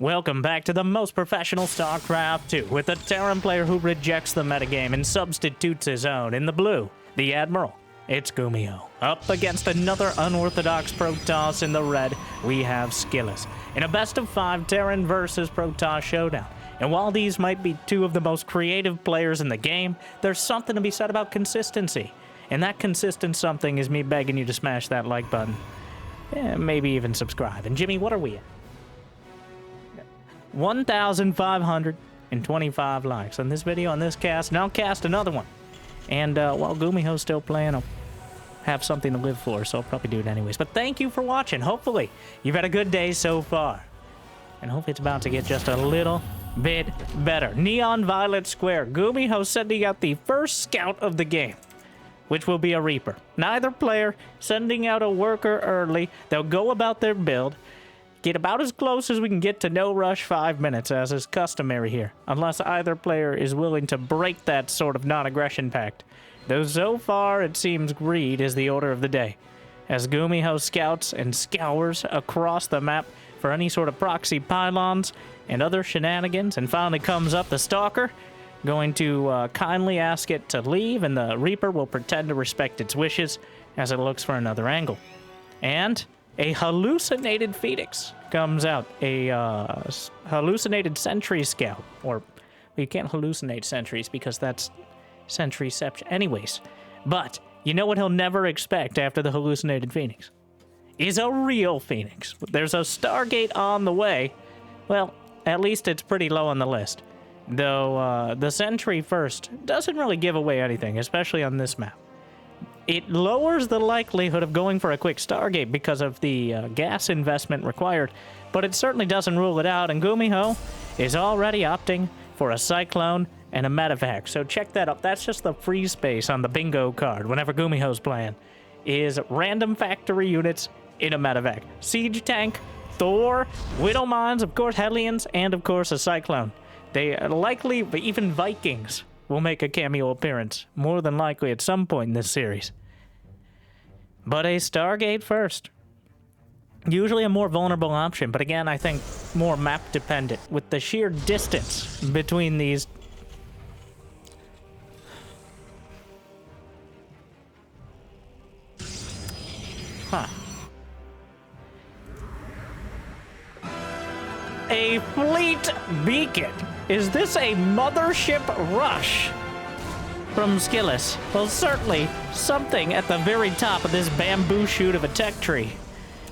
Welcome back to the most professional StarCraft 2 with a Terran player who rejects the metagame and substitutes his own. In the blue, the Admiral. It's GuMiho. Up against another unorthodox Protoss in the red, we have Skillous. In a best-of-5 Terran versus Protoss showdown. And while these might be two of the most creative players in the game, there's something to be said about consistency. And that consistent something is me begging you to smash that like button. Maybe even subscribe. And Jimmy, what are we at? 1,525 likes on this video, on this cast, and I'll cast another one. And while GuMiho's still playing, I'll have something to live for, so I'll probably do it anyways. But thank you for watching. Hopefully, you've had a good day so far. And hopefully it's about to get just a little bit better. Neon Violet Square. GuMiho sending out the first scout of the game, which will be a Reaper. Neither player sending out a worker early. They'll go about their build. Get about as close as we can get to no rush 5 minutes, as is customary here, unless either player is willing to break that sort of non-aggression pact. Though so far it seems greed is the order of the day, as GuMiho scouts and scours across the map for any sort of proxy pylons and other shenanigans, and finally comes up the Stalker, going to kindly ask it to leave, and the Reaper will pretend to respect its wishes as it looks for another angle. And a hallucinated Phoenix comes out. A hallucinated Sentry Scout. Or, well, you can't hallucinate sentries because that's sentryception. Anyways, but you know what he'll never expect after the hallucinated Phoenix? Is a real Phoenix. There's a Stargate on the way. Well, at least it's pretty low on the list. Though the Sentry first doesn't really give away anything, especially on this map. It lowers the likelihood of going for a quick Stargate because of the gas investment required, but it certainly doesn't rule it out, and GuMiho is already opting for a Cyclone and a Medevac. So check that up. That's just the free space on the bingo card whenever GuMiho's playing, is random factory units in a Medevac. Siege Tank, Thor, Widow Mines, of course, Hellions, and of course a Cyclone. They likely, even Vikings, will make a cameo appearance, more than likely at some point in this series. But a Stargate first. Usually a more vulnerable option, but again, I think more map dependent, with the sheer distance between these. Huh. A fleet beacon. Is this a mothership rush from Skillous? Well, certainly something at the very top of this bamboo shoot of a tech tree.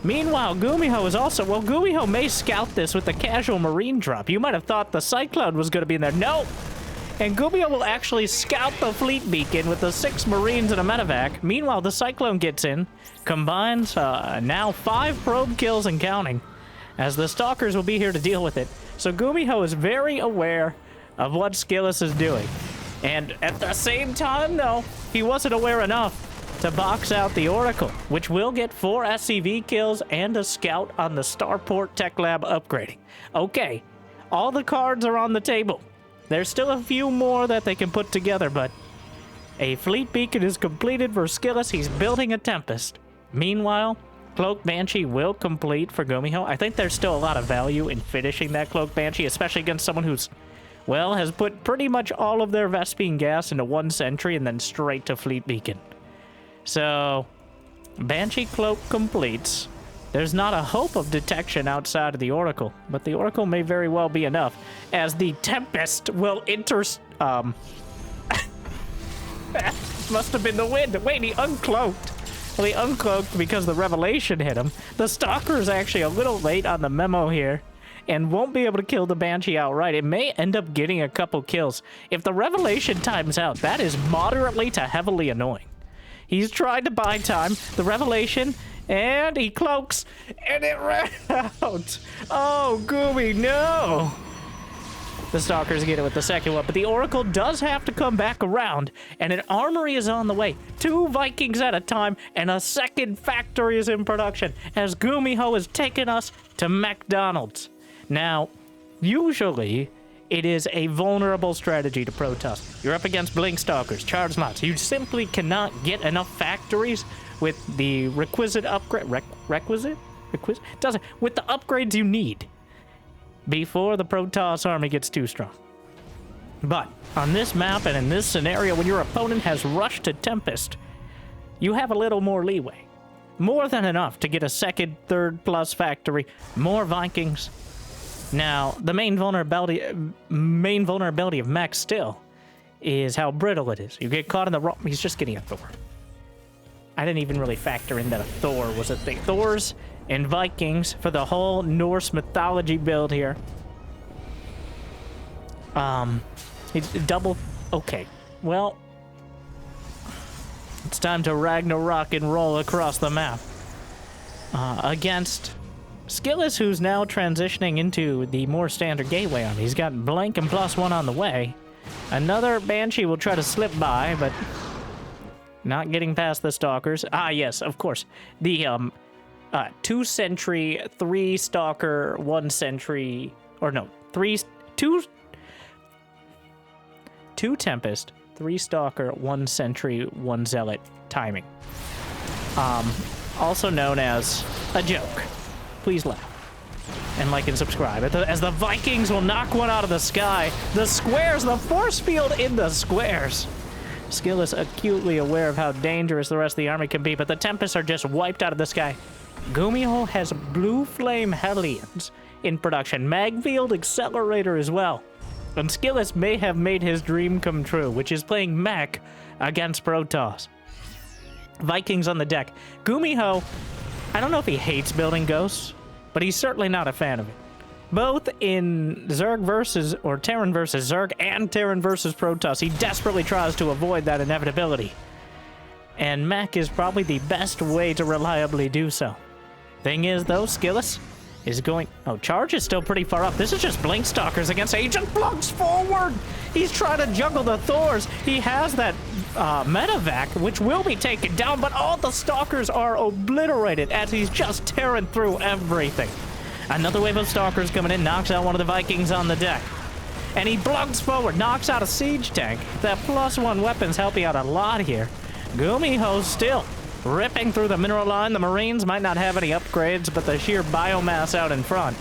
Meanwhile, GuMiho is also, well, GuMiho may scout this with a casual marine drop. You might have thought the Cyclone was going to be in there. No! And GuMiho will actually scout the fleet beacon with the 6 Marines and a Medevac. Meanwhile, the Cyclone gets in, combines now 5 probe kills and counting, as the Stalkers will be here to deal with it. So GuMiho is very aware of what Skillous is doing. And at the same time, though, he wasn't aware enough to box out the Oracle, which will get 4 SCV kills and a scout on the Starport Tech Lab upgrading. Okay, all the cards are on the table. There's still a few more that they can put together, but a fleet beacon is completed for Skillous. He's building a Tempest. Meanwhile, Cloak Banshee will complete for GuMiho. I think there's still a lot of value in finishing that Cloak Banshee, especially against someone who's, well, has put pretty much all of their Vespene gas into 1 sentry and then straight to Fleet Beacon. So, Banshee Cloak completes. There's not a hope of detection outside of the Oracle, but the Oracle may very well be enough, as the Tempest will must have been the wind. Wait, he uncloaked. Well, he uncloaked because the Revelation hit him. The Stalker is actually a little late on the memo here and won't be able to kill the Banshee outright. It may end up getting a couple kills. If the Revelation times out, that is moderately to heavily annoying. He's tried to buy time. The Revelation, and he cloaks, and it ran out. Oh, Goomy, no! The Stalkers get it with the second one, but the Oracle does have to come back around, and an armory is on the way. 2 Vikings at a time, and a second factory is in production, as GuMiho has taken us to McDonald's. Now, usually, it is a vulnerable strategy to Protoss. You're up against Blink Stalkers, Charge Mods. You simply cannot get enough factories with the requisite upgrade. Requisite? Doesn't. With the upgrades you need. before the Protoss army gets too strong. But on this map and in this scenario, when your opponent has rushed to Tempest, you have a little more leeway. More than enough to get a second, third plus factory, more Vikings. Now, the main vulnerability of Mech still is how brittle it is. You get caught in the wrong... He's just getting a Thor. I didn't even really factor in that a Thor was a thing. Thors and Vikings for the whole Norse mythology build here. It's double... Okay, well... It's time to Ragnarok and roll across the map. Against Skillous, who's now transitioning into the more standard gateway army. He's got blank and +1 on the way. Another Banshee will try to slip by, but not getting past the Stalkers. Ah, yes, of course. The 2 Sentry, 3 Stalker, 1 Sentry, or no, 2 Tempest, 3 Stalker, 1 Sentry, 1 Zealot timing. Also known as a joke. Please laugh. And like and subscribe. As the Vikings will knock one out of the sky. The squares, the force field in the squares. Skillous acutely aware of how dangerous the rest of the army can be, but the Tempests are just wiped out of the sky. GuMiho has Blue Flame Hellions in production. Magfield Accelerator as well. And Skillous may have made his dream come true, which is playing Mech against Protoss. Vikings on the deck. GuMiho, I don't know if he hates building ghosts, but he's certainly not a fan of it. Both in Zerg versus, or Terran versus Zerg, and Terran versus Protoss, he desperately tries to avoid that inevitability. And Mech is probably the best way to reliably do so. Thing is, though, Skillous is going... Oh, Charge is still pretty far up. This is just Blink Stalkers against Agent Plugs forward! He's trying to juggle the Thors. He has that medevac, which will be taken down, but all the Stalkers are obliterated as he's just tearing through everything. Another wave of Stalkers coming in, knocks out one of the Vikings on the deck. And he plugs forward, knocks out a Siege Tank. That +1 weapon's helping out a lot here. GuMiho still ripping through the mineral line. The Marines might not have any upgrades, but the sheer biomass out in front.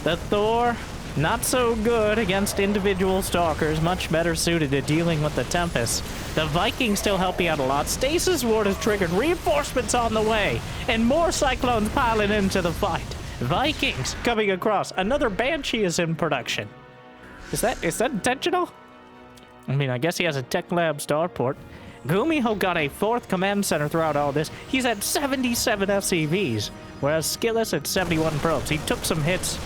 The Thor, not so good against individual Stalkers, much better suited to dealing with the Tempest. The Vikings still helping out a lot. Stasis Ward is triggered, reinforcements on the way, and more Cyclones piling into the fight. Vikings coming across. Another Banshee is in production. Is that intentional? I mean, I guess he has a Tech Lab starport. GuMiho got a 4th command center throughout all this. He's at 77 SCVs, whereas Skillous at 71 probes. He took some hits,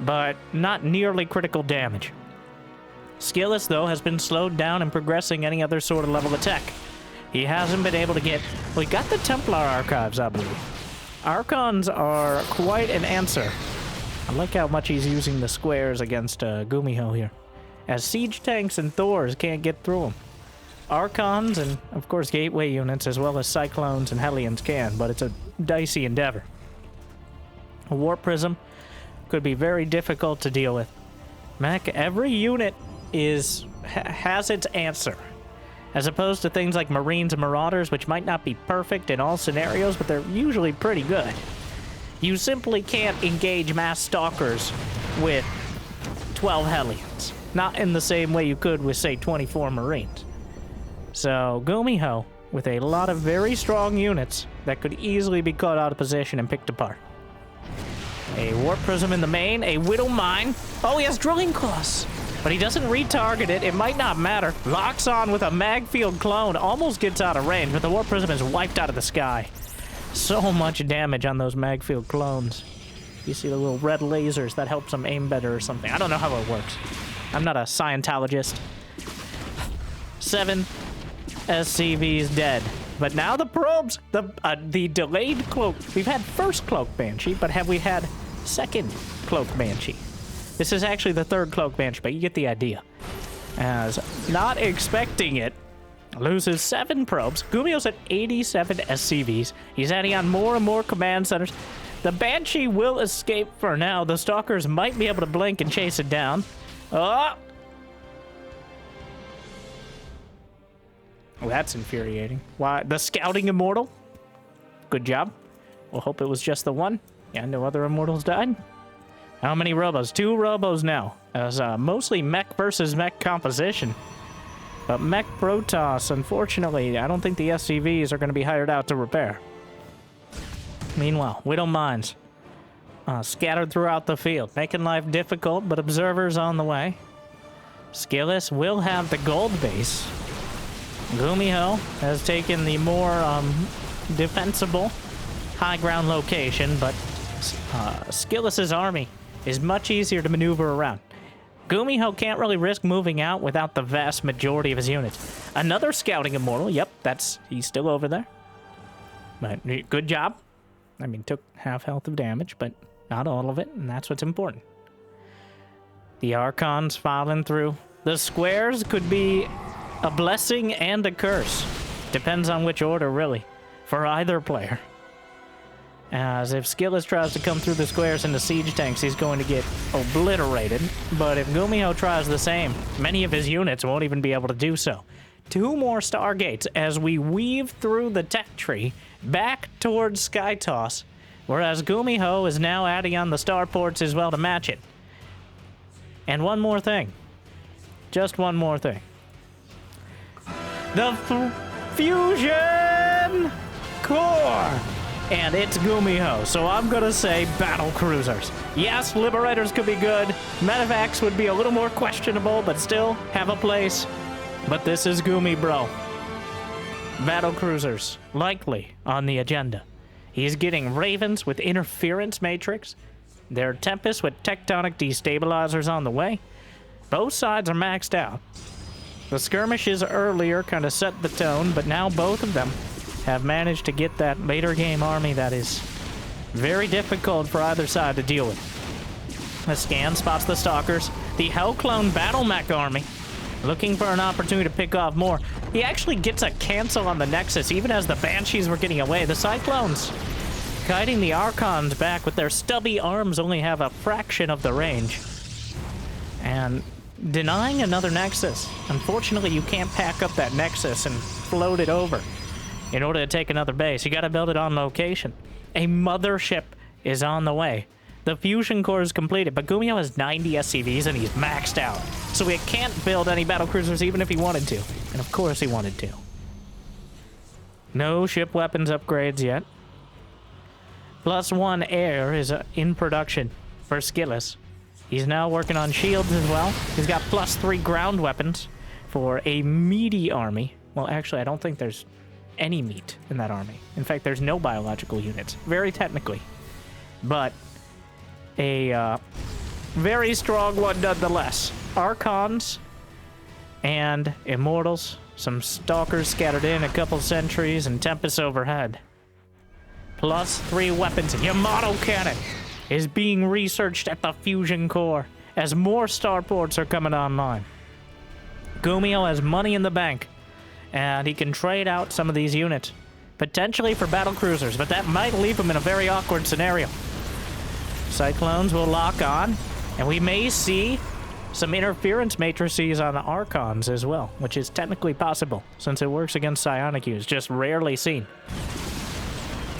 but not nearly critical damage. Skillous, though, has been slowed down in progressing any other sort of level of tech. He hasn't been able to get... Well, he got the Templar Archives, I believe. Archons are quite an answer. I like how much he's using the squares against GuMiho here, as Siege Tanks and Thors can't get through them. Archons and, of course, Gateway units, as well as Cyclones and Hellions can, but it's a dicey endeavor. A Warp Prism could be very difficult to deal with. Mech, every unit has its answer, as opposed to things like Marines and Marauders, which might not be perfect in all scenarios, but they're usually pretty good. You simply can't engage mass Stalkers with 12 Hellions. Not in the same way you could with, say, 24 Marines. So, GuMiho, with a lot of very strong units that could easily be caught out of position and picked apart. A Warp Prism in the main, a Widow Mine. Oh, he has Drilling Claws, but he doesn't retarget it. It might not matter. Locks on with a Magfield clone, almost gets out of range, but the Warp Prism is wiped out of the sky. So much damage on those Magfield clones. You see the little red lasers, that helps them aim better or something. I don't know how it works. I'm not a Scientologist. 7 SCVs dead. But now the probes, the delayed cloak. We've had first cloak Banshee, but have we had second cloak Banshee? This is actually the 3rd cloak Banshee, but you get the idea. As not expecting it, loses 7 probes. GuMiho's at 87 SCVs. He's adding on more and more command centers. The Banshee will escape for now. The Stalkers might be able to blink and chase it down. Oh! Well, that's infuriating. Why? The Scouting Immortal? Good job. We'll hope it was just the one. Yeah, no other Immortals died. How many robos? 2 robos now. As mostly mech versus mech composition. But mech Protoss, unfortunately, I don't think the SCVs are going to be hired out to repair. Meanwhile, Widow Mines scattered throughout the field, making life difficult, but observers on the way. Skillous will have the gold base. GuMiho has taken the more defensible high ground location, but Skillous's army is much easier to maneuver around. GuMiho can't really risk moving out without the vast majority of his units. Another scouting immortal, yep, he's still over there. But good job. I mean, took half health of damage, but not all of it, and that's what's important. The Archons filing through. The squares could be a blessing and a curse. Depends on which order, really, for either player. As if Skillous tries to come through the squares into siege tanks, he's going to get obliterated. But if GuMiho tries the same, many of his units won't even be able to do so. 2 more Stargates as we weave through the tech tree back towards Skytoss, whereas GuMiho is now adding on the starports as well to match it. And one more thing. Just one more thing. The Fusion Core! And it's GuMiho, so I'm gonna say Battlecruisers. Yes, Liberators could be good. Medevacs would be a little more questionable, but still have a place. But this is Gumi, bro. Battlecruisers, likely on the agenda. He's getting Ravens with Interference Matrix. There are Tempest with Tectonic Destabilizers on the way. Both sides are maxed out. The skirmishes earlier kind of set the tone, but now both of them have managed to get that later game army that is very difficult for either side to deal with. A scan spots the Stalkers, the Hellclone Battle Mech army, looking for an opportunity to pick off more. He actually gets a cancel on the Nexus, even as the Banshees were getting away. The Cyclones, guiding the Archons back with their stubby arms, only have a fraction of the range. And denying another Nexus. Unfortunately, you can't pack up that Nexus and float it over. In order to take another base, you gotta build it on location. A mothership is on the way. The fusion core is completed, but GuMiho has 90 SCVs and he's maxed out. So he can't build any battlecruisers even if he wanted to. And of course he wanted to. No ship weapons upgrades yet. +1 air is in production for Skillous. He's now working on shields as well. He's got +3 ground weapons for a meaty army. Well, actually, I don't think there's any meat in that army. In fact, there's no biological units, very technically. But a very strong one nonetheless. Archons and Immortals, some Stalkers scattered in, a couple sentries, and Tempest overhead. +3 weapons. Yamato Cannon is being researched at the fusion core as more starports are coming online. GuMiho has money in the bank, and he can trade out some of these units, potentially for battlecruisers, but that might leave him in a very awkward scenario. Cyclones will lock on, and we may see some interference matrices on Archons as well, which is technically possible, since it works against psionic use, just rarely seen.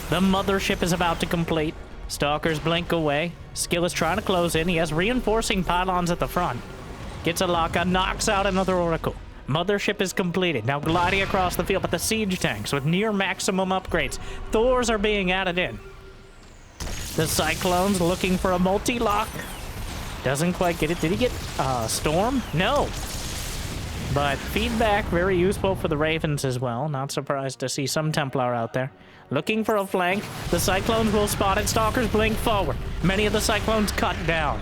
The mothership is about to complete. Stalkers blink away. Skillous trying to close in. He has reinforcing pylons at the front. Gets a lock on, knocks out another Oracle. Mothership is completed, now gliding across the field, but the siege tanks with near maximum upgrades. Thors are being added in. The Cyclones looking for a multi-lock. Doesn't quite get it. Did he get Storm? No. But feedback, very useful for the Ravens as well. Not surprised to see some Templar out there. Looking for a flank. The Cyclones will spot it. Stalkers blink forward. Many of the Cyclones cut down.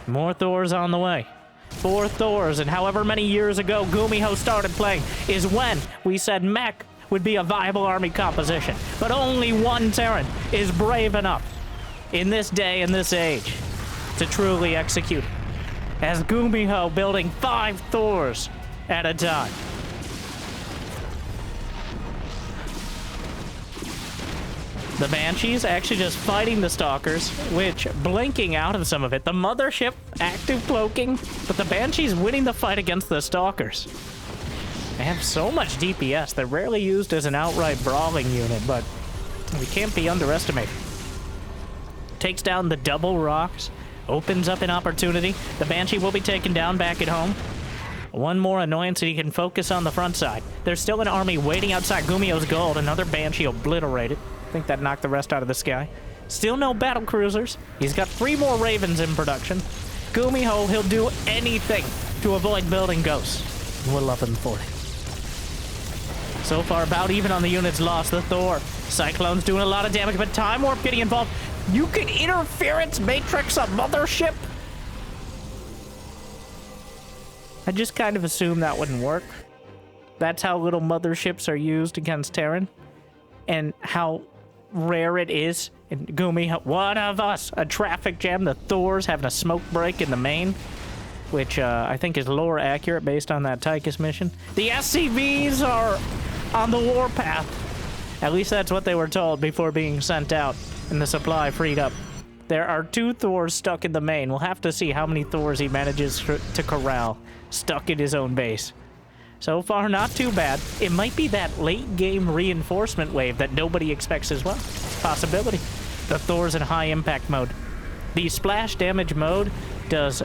More Thors on the way. 4 Thors, and however many years ago GuMiho started playing is when we said Mech would be a viable army composition. But only one Terran is brave enough in this day and this age to truly execute. As GuMiho building 5 Thors at a time. The Banshees actually just fighting the Stalkers, which blinking out of some of it. The mothership active cloaking, but the Banshees winning the fight against the Stalkers. They have so much DPS. They're rarely used as an outright brawling unit, but we can't be underestimated. Takes down the double rocks. Opens up an opportunity. The Banshee will be taken down back at home. One more annoyance, and he can focus on the front side. There's still an army waiting outside GuMiho's gold. Another Banshee obliterated. I think that knocked the rest out of the sky. Still no Battlecruisers. He's got 3 more Ravens in production. GuMiho, he'll do anything to avoid building ghosts. We'll love him for it. So far, about even on the units lost. The Thor. Cyclone's doing a lot of damage, but Time Warp getting involved. You can interference matrix a mothership? I just kind of assumed that wouldn't work. That's how little motherships are used against Terran. And how rare it is. And GuMiho, one of us, a traffic jam. The Thor's having a smoke break in the main, which I think is lore accurate based on that Tychus mission. The SCVs are on the warpath. At least that's what they were told before being sent out and the supply freed up. There are 2 Thors stuck in the main. We'll have to see how many Thors he manages to corral stuck in his own base. So far, not too bad. It might be that late-game reinforcement wave that nobody expects as well. Possibility. The Thor's in high impact mode. The splash damage mode does...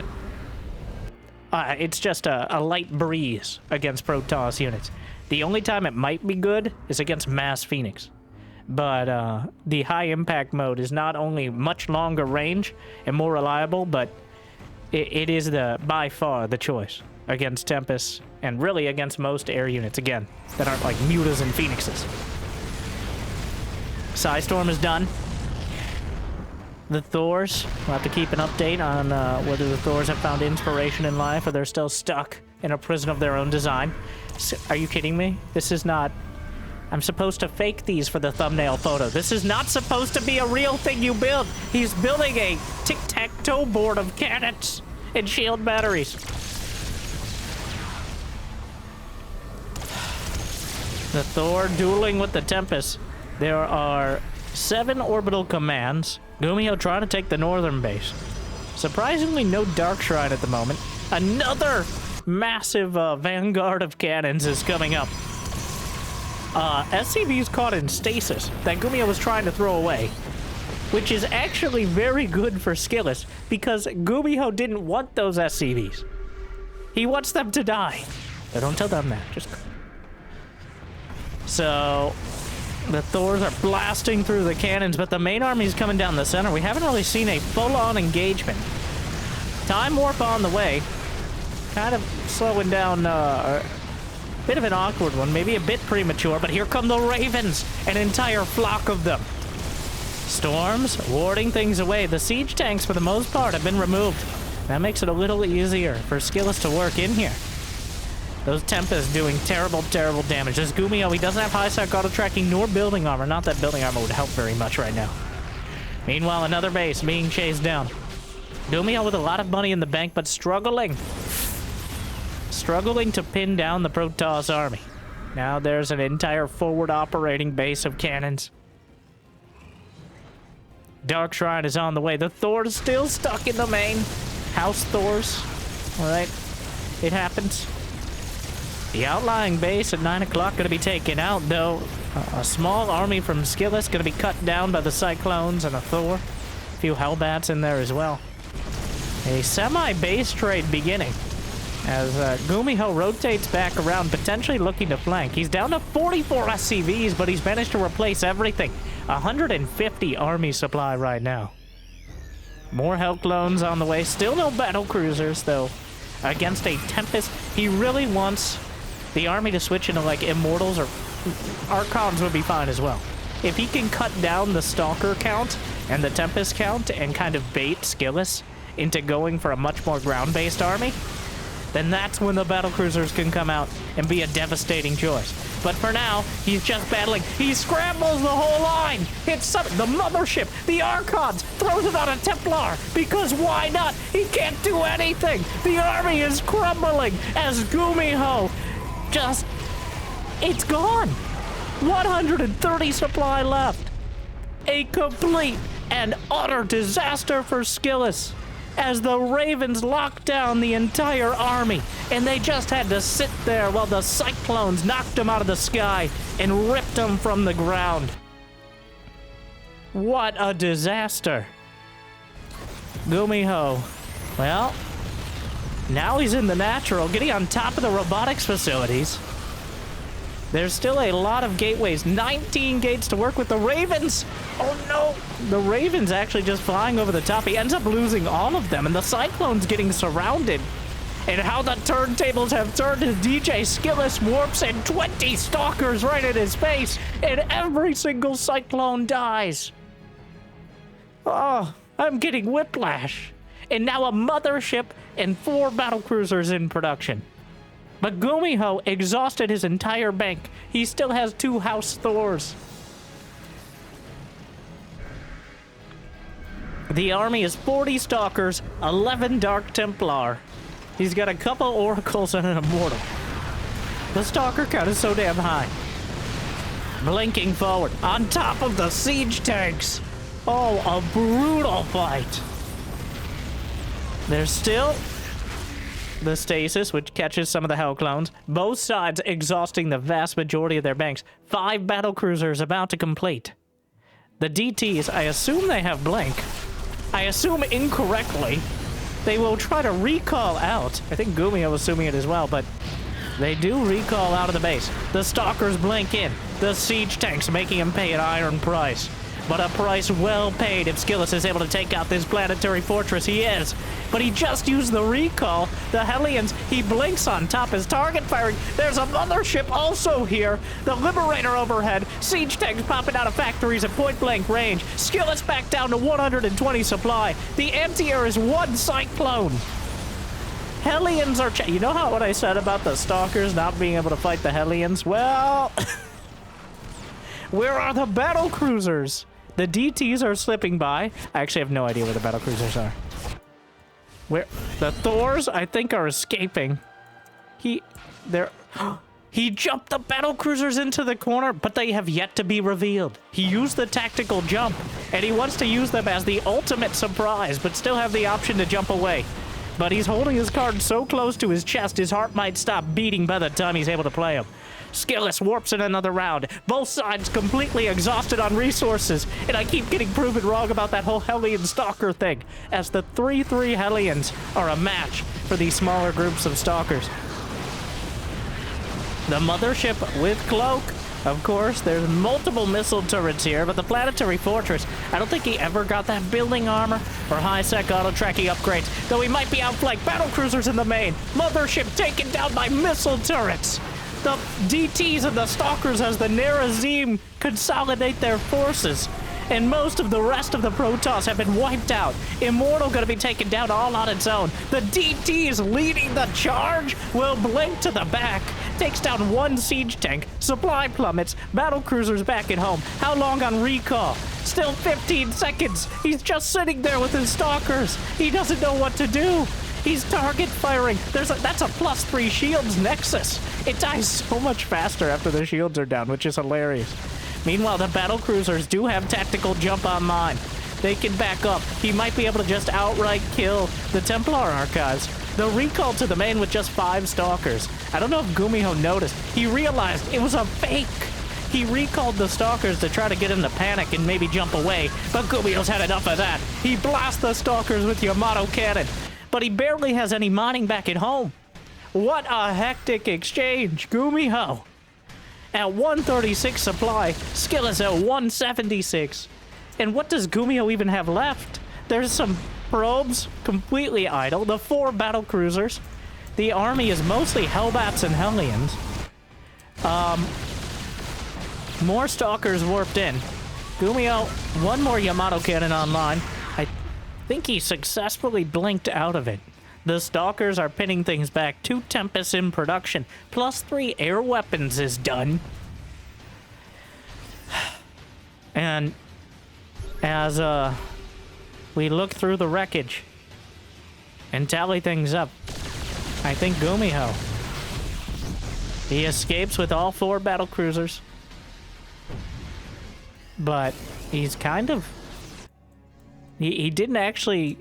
it's just a light breeze against Protoss units. The only time it might be good is against Mass Phoenix. But the high impact mode is not only much longer range and more reliable, but it is by far the choice against Tempest and really against most air units, again, that aren't like Mutas and Phoenixes. Psystorm is done. The Thors, we'll have to keep an update on whether the Thors have found inspiration in life or they're still stuck in a prison of their own design. Are you kidding me? This is not... I'm supposed to fake these for the thumbnail photo. This is not supposed to be a real thing you build. He's building a tic-tac-toe board of cannons and shield batteries. The Thor dueling with the Tempest. There are 7 orbital commands. GuMiho trying to take the northern base. Surprisingly, no Dark Shrine at the moment. Another massive vanguard of cannons is coming up. SCV's caught in stasis that GuMiho was trying to throw away, which is actually very good for Skillous because GuMiho didn't want those SCVs. He wants them to die. But don't tell them that. Just... So, the Thors are blasting through the cannons, but the main army is coming down the center. We haven't really seen a full-on engagement. Time Warp on the way. Kind of slowing down, bit of an awkward one, maybe a bit premature, but here come the Ravens, an entire flock of them. Storms, warding things away. The siege tanks, for the most part, have been removed. That makes it a little easier for Skillous to work in here. Those Tempests doing terrible, terrible damage. This GuMiho, he doesn't have high-sec auto-tracking nor building armor. Not that building armor would help very much right now. Meanwhile, another base being chased down. GuMiho with a lot of money in the bank, but struggling. Struggling to pin down the Protoss army. Now there's an entire forward operating base of cannons. Dark Shrine is on the way. The Thor's still stuck in the main. House Thors. Alright. It happens. The outlying base at 9 o'clock going to be taken out, though. A small army from Skillous going to be cut down by the Cyclones and a Thor. A few Hellbats in there as well. A semi-base trade beginning. As GuMiho rotates back around, potentially looking to flank. He's down to 44 SCVs, but he's managed to replace everything. 150 army supply right now. More Hell Clones on the way. Still no Battlecruisers, though. Against a Tempest, he really wants the army to switch into, like, Immortals or Archons would be fine as well. If he can cut down the Stalker count and the Tempest count and kind of bait Skillous into going for a much more ground-based army, then that's when the Battlecruisers can come out and be a devastating choice. But for now, he's just battling. He scrambles the whole line. Hits the mothership, the Archons, throws it on a Templar, because why not? He can't do anything. The army is crumbling as GuMiho just... It's gone. 130 supply left. A complete and utter disaster for Skillous, as the Ravens locked down the entire army, and they just had to sit there while the Cyclones knocked them out of the sky and ripped them from the ground. What a disaster. GuMiho. Well, now he's in the natural, getting on top of the robotics facilities. There's still a lot of gateways. 19 gates to work with the Ravens. Oh, no. The Ravens actually just flying over the top. He ends up losing all of them, and the Cyclone's getting surrounded. And how the turntables have turned as DJ Skillous warps in 20 stalkers right in his face, and every single Cyclone dies. Oh, I'm getting whiplash. And now a mothership and 4 battlecruisers in production. But GuMiho exhausted his entire bank. He still has 2 House Thors. The army is 40 Stalkers, 11 Dark Templar. He's got a couple Oracles and an Immortal. The Stalker count is so damn high. Blinking forward, on top of the siege tanks. Oh, a brutal fight. There's still the stasis, which catches some of the Hell Clones. Both sides exhausting the vast majority of their banks. 5 battlecruisers about to complete. The DTs, I assume they have blink. I assume incorrectly. They will try to recall out. I think GuMiho was assuming it as well, but they do recall out of the base. The Stalkers blink in. The siege tanks making him pay an iron price. But a price well paid if Skillous is able to take out this planetary fortress. He is. But he just used the recall. The Hellions, he blinks on top as target firing. There's a mothership also here. The Liberator overhead. Siege tanks popping out of factories at point-blank range. Skillous back down to 120 supply. The anti-air is 1 Cyclone. Hellions are... You know what I said about the Stalkers not being able to fight the Hellions? Well... Where are the battlecruisers? The DTs are slipping by. I actually have no idea where the battlecruisers are. Where the Thors, I think, are escaping. He jumped the battlecruisers into the corner, but they have yet to be revealed. He used the tactical jump, and he wants to use them as the ultimate surprise, but still have the option to jump away. But he's holding his card so close to his chest, his heart might stop beating by the time he's able to play him. Skillous warps in another round. Both sides completely exhausted on resources. And I keep getting proven wrong about that whole Hellion Stalker thing, as the 3-3 Hellions are a match for these smaller groups of Stalkers. The mothership with Cloak. Of course, there's multiple missile turrets here, but the planetary fortress, I don't think he ever got that building armor or high-sec auto-tracking upgrades, though he might be outflanked battlecruisers in the main. Mothership taken down by missile turrets. The DTs and the Stalkers as the Nerazim consolidate their forces. And most of the rest of the Protoss have been wiped out. Immortal gonna be taken down all on its own. The DTs leading the charge will blink to the back. Takes down 1 siege tank. Supply plummets. Battlecruisers back at home. How long on recall? Still 15 seconds. He's just sitting there with his Stalkers. He doesn't know what to do. He's target firing. That's a +3 shields nexus. It dies so much faster after the shields are down, which is hilarious. Meanwhile, the battlecruisers do have tactical jump online. They can back up. He might be able to just outright kill the Templar archives. The recall to the main with just 5 Stalkers. I don't know if GuMiho noticed. He realized it was a fake. He recalled the Stalkers to try to get him to panic and maybe jump away, but GuMiho's had enough of that. He blasts the Stalkers with Yamato cannon. But he barely has any mining back at home. What a hectic exchange, GuMiho. At 136 supply, Skillous at 176. And what does GuMiho even have left? There's some probes, completely idle, the 4 battlecruisers. The army is mostly Hellbats and Hellions. More Stalkers warped in. GuMiho, 1 more Yamato cannon online. I think he successfully blinked out of it. The Stalkers are pinning things back. 2 Tempests in production. +3 air weapons is done. And as we look through the wreckage and tally things up, I think GuMiho, he escapes with all 4 battlecruisers. But he's kind of... He didn't actually...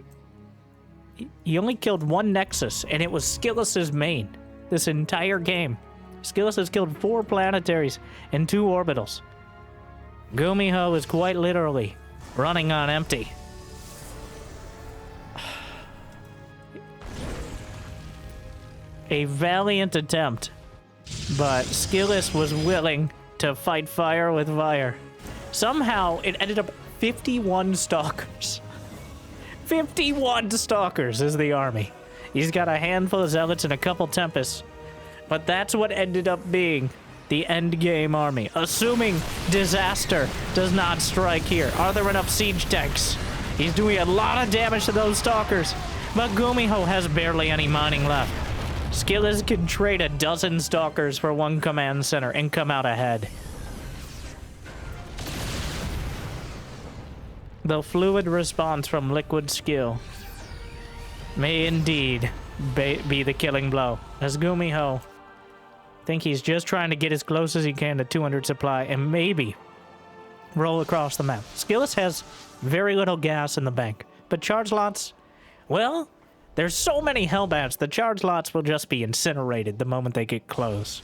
He only killed 1 Nexus, and it was Skillous's main this entire game. Skillous has killed 4 planetaries and 2 orbitals. GuMiho is quite literally running on empty. A valiant attempt, but Skillous was willing to fight fire with fire. Somehow, it ended up 51 Stalkers. 51 Stalkers is the army. He's got a handful of Zealots and a couple Tempests. But that's what ended up being the endgame army. Assuming disaster does not strike here. Are there enough siege tanks? He's doing a lot of damage to those Stalkers. But GuMiho has barely any mining left. Skillous can trade a dozen Stalkers for one command center and come out ahead. The fluid response from Liquid Skill may indeed be the killing blow, as GuMiho think he's just trying to get as close as he can to 200 supply and maybe roll across the map. Skillous has very little gas in the bank, but charge lots, well, there's so many Hellbats, the charge lots will just be incinerated the moment they get close,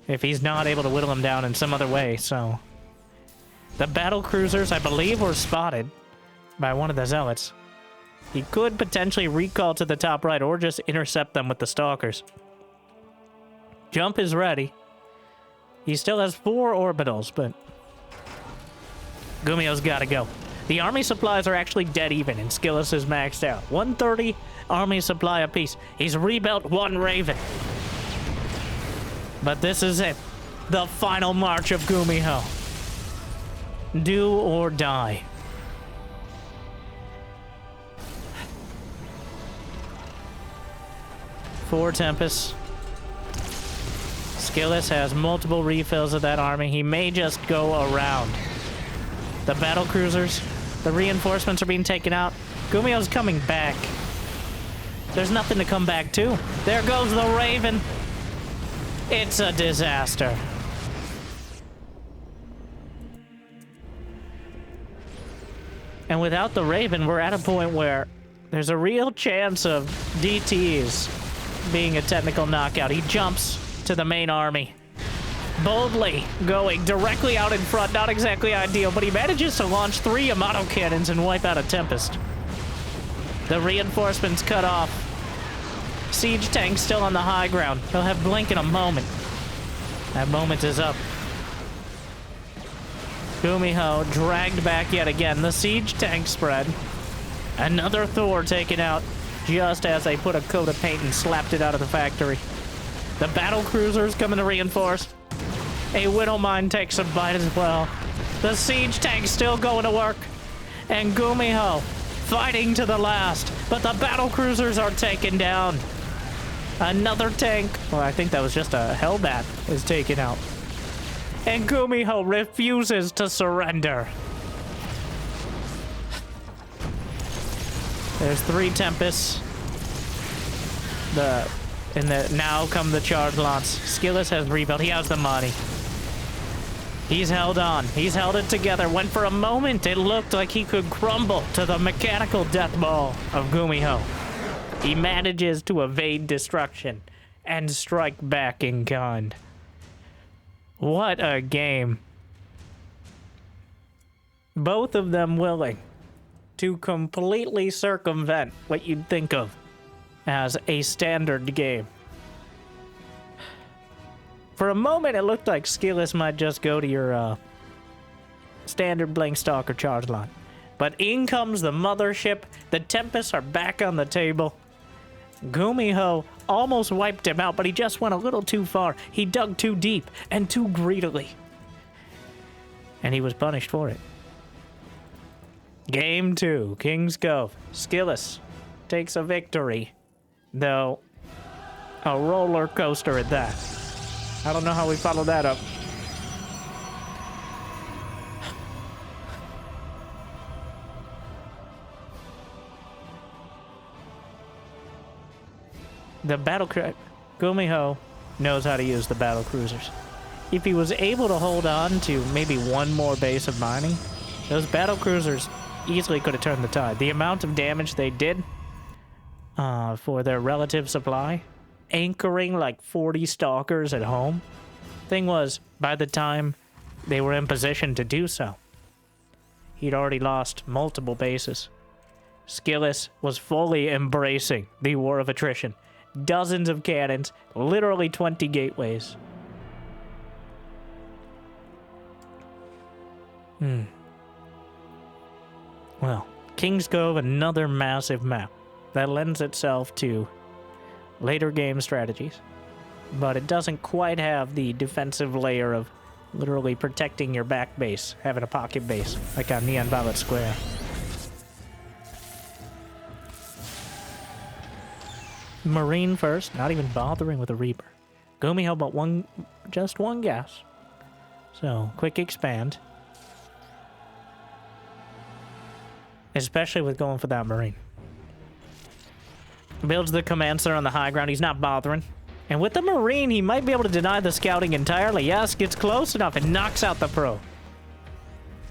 if he's not able to whittle them down in some other way. So the Battlecruisers, I believe, were spotted by one of the Zealots. He could potentially recall to the top right or just intercept them with the Stalkers. Jump is ready. He still has 4 orbitals, but GuMiho's got to go. The army supplies are actually dead even, and Skillous is maxed out. 130 army supply apiece. He's rebuilt 1 Raven. But this is it. The final march of GuMiho. Do or die. Four Tempests. Skillous has multiple refills of that army. He may just go around. The Battlecruisers, the reinforcements are being taken out. GuMiho's coming back. There's nothing to come back to. There goes the Raven. It's a disaster. And without the Raven, we're at a point where there's a real chance of DTs being a technical knockout. He jumps to the main army, boldly going directly out in front. Not exactly ideal, but he manages to launch 3 Yamato cannons and wipe out a Tempest. The reinforcements cut off. Siege tank still on the high ground. He'll have blink in a moment. That moment is up. GuMiho dragged back yet again. The siege tank spread. Another Thor taken out just as they put a coat of paint and slapped it out of the factory. The Battlecruisers coming to reinforce. A Widowmine takes a bite as well. The siege tank's still going to work. And GuMiho fighting to the last. But the Battlecruisers are taken down. Another tank, well, I think that was just a Hellbat, is taken out. And GuMiho refuses to surrender. There's 3 Tempests. Now come the charge lots. Skillous has rebuilt. He has the money. He's held on. He's held it together. When for a moment it looked like he could crumble to the mechanical death ball of GuMiho, he manages to evade destruction and strike back in kind. What a game. Both of them willing to completely circumvent what you'd think of as a standard game. For a moment, it looked like Skillous might just go to your standard Blink Stalker charge line. But in comes the mothership. The Tempests are back on the table. GuMiho almost wiped him out, but he just went a little too far. He dug too deep and too greedily. And he was punished for it. Game 2, King's Cove. Skillous takes a victory, though a roller coaster at that. I don't know how we follow that up. The GuMiho knows how to use the Battlecruisers. If he was able to hold on to maybe one more base of mining, those Battlecruisers easily could have turned the tide. The amount of damage they did for their relative supply, anchoring like 40 Stalkers at home. Thing was, by the time they were in position to do so, he'd already lost multiple bases. Skillous was fully embracing the war of attrition, dozens of cannons, literally 20 gateways. Well, King's Cove, another massive map that lends itself to later game strategies, but it doesn't quite have the defensive layer of literally protecting your back base, having a pocket base, like on Neon Violet Square. Marine first, not even bothering with a Reaper. GuMiho but just one gas. So, quick expand. Especially with going for that Marine. Builds the command center on the high ground, he's not bothering. And with the Marine, he might be able to deny the scouting entirely. Yes, gets close enough and knocks out the Pro.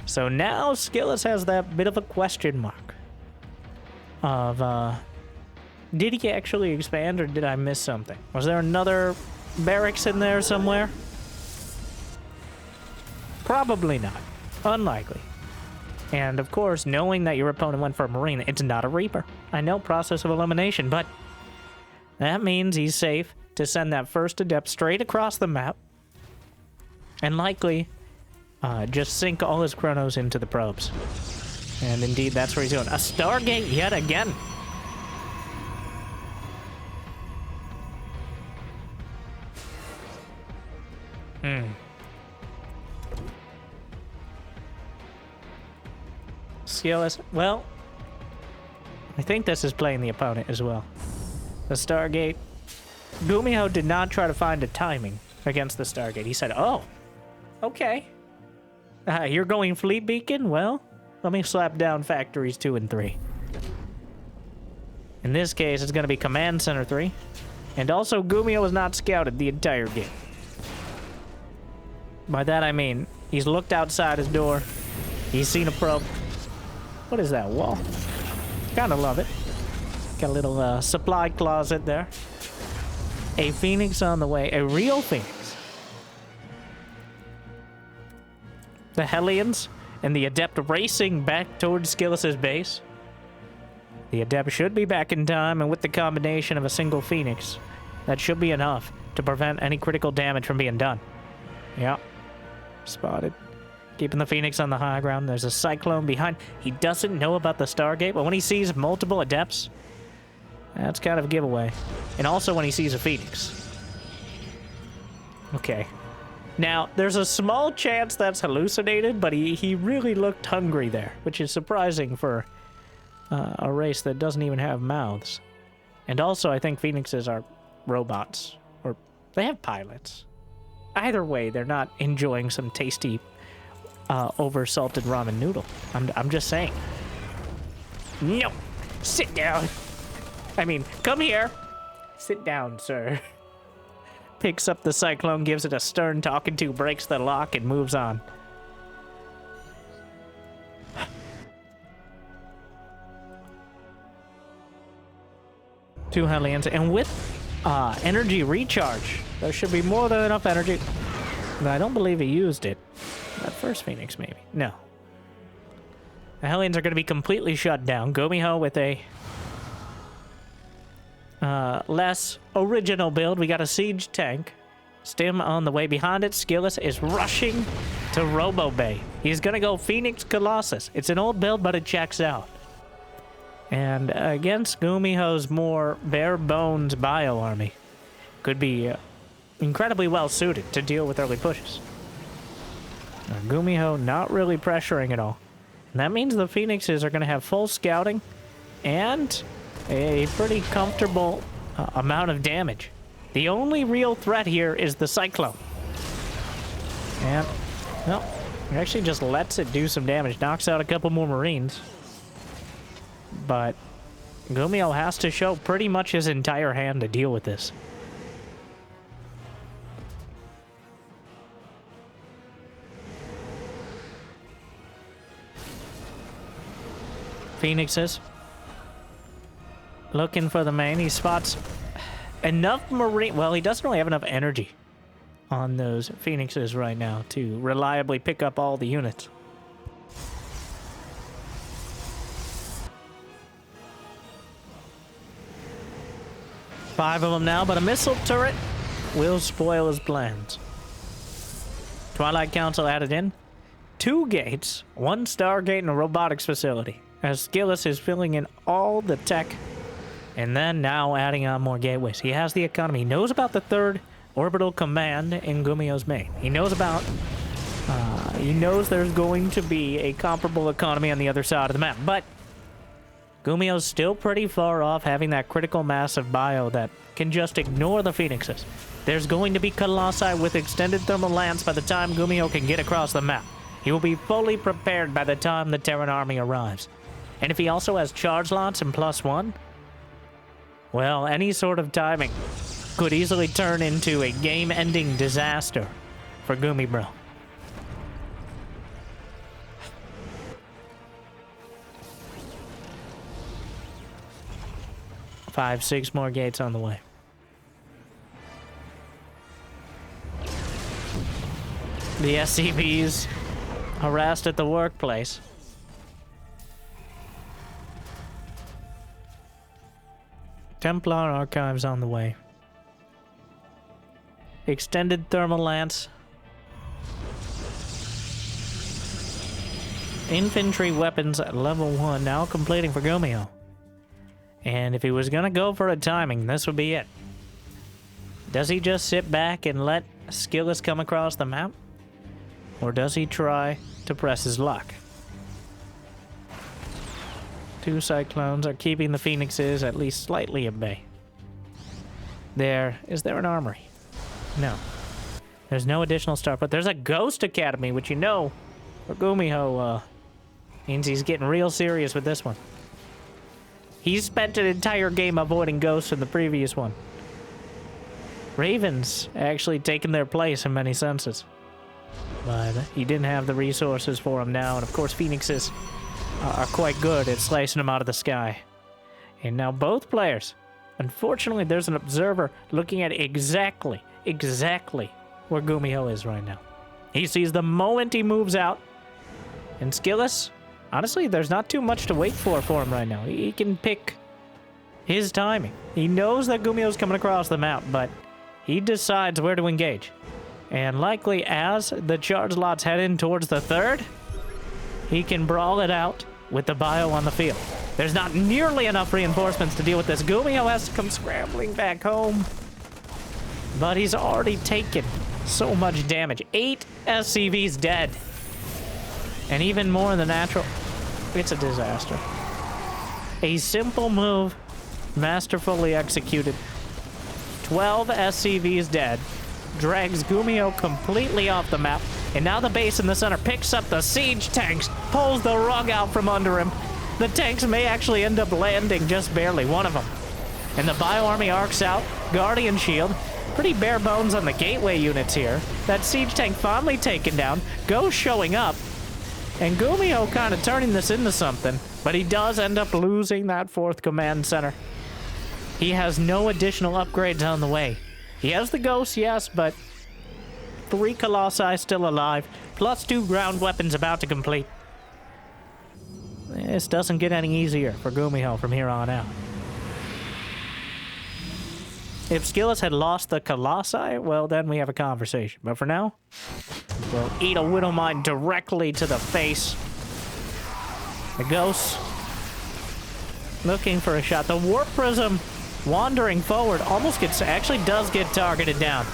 So now Skillous has that bit of a question mark of, did he actually expand or did I miss something? Was there another barracks in there somewhere? Probably not. Unlikely. And of course, knowing that your opponent went for a Marine, it's not a Reaper. I know, process of elimination, but that means he's safe to send that first Adept straight across the map and likely just sink all his chronos into the probes. And indeed, that's where he's going. A Stargate yet again. Skillous. Well, I think this is playing the opponent as well. The Stargate. GuMiho did not try to find a timing against the Stargate. He said, oh, okay. You're going Fleet Beacon? Well, let me slap down Factories 2 and 3. In this case, it's going to be Command Center 3. And also, GuMiho was not scouted the entire game. By that I mean, he's looked outside his door. He's seen a probe. What is that, wall? Kind of love it. Got a little supply closet there. A Phoenix on the way. A real Phoenix. The Hellions and the Adept racing back towards Skillous' base. The Adept should be back in time, and with the combination of a single Phoenix, that should be enough to prevent any critical damage from being done. Yep. Spotted. Keeping the Phoenix on the high ground. There's a Cyclone behind. He doesn't know about the Stargate, but when he sees multiple Adepts, that's kind of a giveaway. And also when he sees a Phoenix. Okay. Now, there's a small chance that's hallucinated, but he really looked hungry there, which is surprising for a race that doesn't even have mouths. And also, I think Phoenixes are robots. Or they have pilots. Either way, they're not enjoying some tasty over-salted ramen noodle. I'm just saying. No! Sit down! I mean, come here! Sit down, sir. Picks up the Cyclone, gives it a stern talking to, breaks the lock, and moves on. Two Hellions, and with energy recharge, there should be more than enough energy. But I don't believe he used it. That first Phoenix, maybe. No. The Hellions are going to be completely shut down. GuMiho with a less original build. We got a siege tank. Stim on the way behind it. Skillous is rushing to Robo Bay. He's going to go Phoenix Colossus. It's an old build, but it checks out. And against GuMiho's more bare bones bio army, could be incredibly well suited to deal with early pushes. GuMiho not really pressuring at all. And that means the Phoenixes are going to have full scouting and a pretty comfortable amount of damage. The only real threat here is the Cyclone. And, well, it actually just lets it do some damage. Knocks out a couple more Marines. But GuMiho has to show pretty much his entire hand to deal with this. Phoenixes. Looking for the main. He spots enough Marine. Well, he doesn't really have enough energy on those Phoenixes right now to reliably pick up all the units. 5 of them now, but a missile turret will spoil his plans. Twilight Council added in 2 gates, 1 Stargate, and a robotics facility, as Skillous is filling in all the tech, and then now adding on more gateways. He has the economy. He knows about the 3rd orbital command in GuMiho's main. He knows about... he knows there's going to be a comparable economy on the other side of the map, but GuMiho's still pretty far off having that critical mass of bio that can just ignore the Phoenixes. There's going to be Colossi with extended thermal lance by the time GuMiho can get across the map. He will be fully prepared by the time the Terran army arrives. And if he also has charge lots and +1, well, any sort of timing could easily turn into a game-ending disaster for GuMiBro. 5, 6 more gates on the way. The SCVs harassed at the workplace. Templar archives on the way. Extended thermal lance. Infantry weapons at level 1 now completing for GuMiho. And if he was gonna go for a timing, this would be it. Does he just sit back and let Skillous come across the map? Or does he try to press his luck? 2 Cyclones are keeping the Phoenixes at least slightly at bay. Is there an armory? No. There's no additional star, but there's a Ghost Academy, which you know, for GuMiho, means he's getting real serious with this one. He spent an entire game avoiding ghosts in the previous one. Ravens actually taken their place in many senses. But he didn't have the resources for them now, and of course Phoenixes are quite good at slicing them out of the sky. And now both players, unfortunately there's an observer looking at exactly where GuMiho is right now. He sees the moment he moves out, and Skillous, honestly, there's not too much to wait for him right now. He can pick his timing. He knows that GuMiho's coming across the map, but he decides where to engage. And likely as the charge lots head in towards the 3rd, he can brawl it out with the bio on the field. There's not nearly enough reinforcements to deal with this. GuMiho has to come scrambling back home. But he's already taken so much damage. 8 SCVs dead. And even more in the natural. It's a disaster. A simple move, masterfully executed. 12 SCVs dead. Drags GuMiho completely off the map. And now the base in the center picks up the siege tanks, pulls the rug out from under him. The tanks may actually end up landing just barely, one of them. And the bio army arcs out, Guardian Shield. Pretty bare bones on the gateway units here. That siege tank finally taken down, Ghost showing up. And GuMiho kind of turning this into something, but he does end up losing that 4th command center. He has no additional upgrades on the way. He has the Ghost, yes, but 3 Colossi still alive, +2 ground weapons about to complete. This doesn't get any easier for GuMiho from here on out. If Skillous had lost the Colossi, well, then we have a conversation. But for now, we'll eat a Widowmine directly to the face. The Ghost looking for a shot. The Warp Prism wandering forward actually does get targeted down.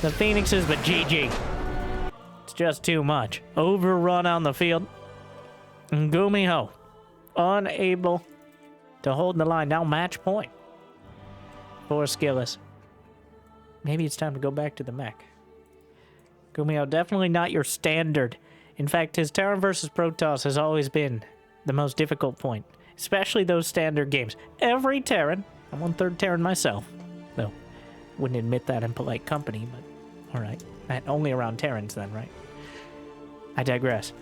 The Phoenixes, but GG. It's just too much. Overrun on the field. And GuMiho unable to hold the line. Now match point for Skillous. Maybe it's time to go back to the mech. GuMiho, definitely not your standard. In fact, his Terran versus Protoss has always been the most difficult point, especially those standard games. Every Terran, I'm 1/3 Terran myself, though wouldn't admit that in polite company, but alright. Only around Terrans then, right? I digress.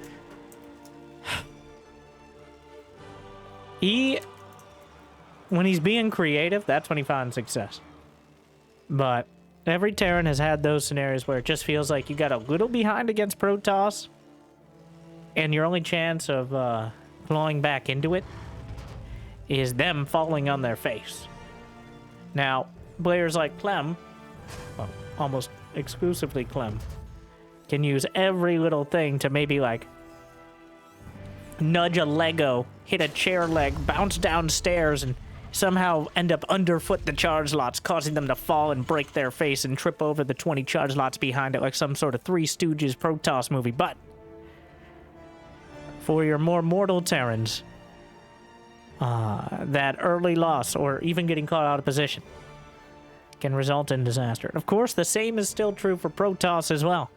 When he's being creative, that's when he finds success. But every Terran has had those scenarios where it just feels like you got a little behind against Protoss, and your only chance of clawing back into it is them falling on their face. Now, players like Clem, well, almost exclusively Clem, can use every little thing to maybe, like, nudge a Lego, hit a chair leg, bounce downstairs, and somehow end up underfoot the charge lots, causing them to fall and break their face and trip over the 20 charge lots behind it like some sort of Three Stooges Protoss movie. But for your more mortal Terrans, that early loss or even getting caught out of position can result in disaster. Of course, the same is still true for Protoss as well.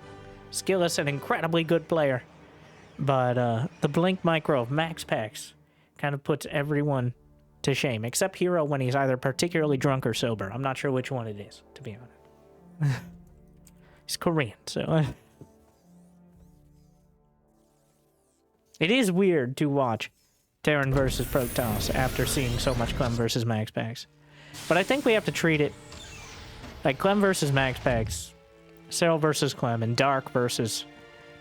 Skillous, an incredibly good player, but the blink micro of max packs kind of puts everyone to shame, except Hero when he's either particularly drunk or sober. I'm not sure which one it is, to be honest. He's Korean, so... It is weird to watch Terran versus Protoss after seeing so much Clem versus Max Packs. But I think we have to treat it like Clem versus Max Packs, Cyril versus Clem, and Dark versus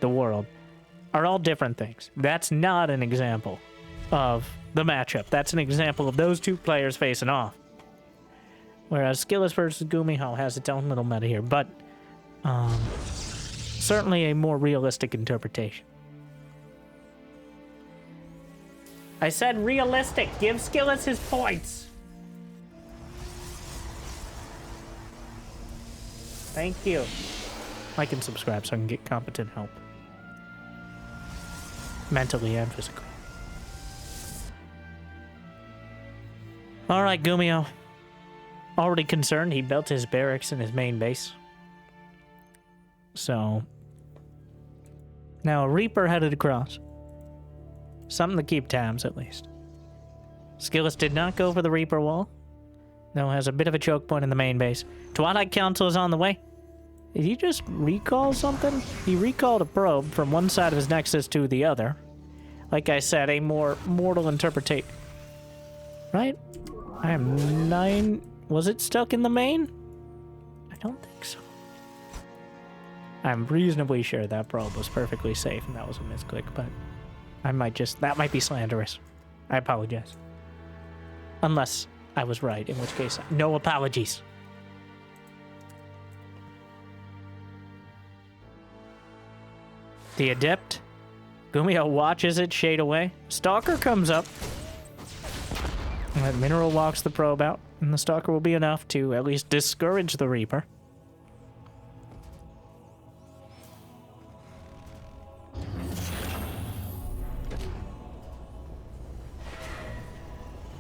the world are all different things. That's not an example of the matchup. That's an example of those two players facing off. Whereas Skillous versus GuMiho has its own little meta here, but certainly a more realistic interpretation. I said realistic. Give Skillous his points. Thank you. Like and subscribe so I can get competent help. Mentally and physically. Alright, GuMiho. Already concerned, he built his barracks in his main base. So... now a Reaper headed across. Something to keep tabs, at least. Skillous did not go for the Reaper wall. No, has a bit of a choke point in the main base. Twilight Council is on the way. Did he just recall something? He recalled a probe from one side of his nexus to the other. Like I said, a more mortal interpretation. Right? I am 9... Was it stuck in the main? I don't think so. I'm reasonably sure that probe was perfectly safe and that was a misclick, but I might just... that might be slanderous. I apologize. Unless I was right, in which case, no apologies. The Adept. GuMiho watches it shade away. Stalker comes up. That Mineral walks the probe out, and the Stalker will be enough to at least discourage the Reaper.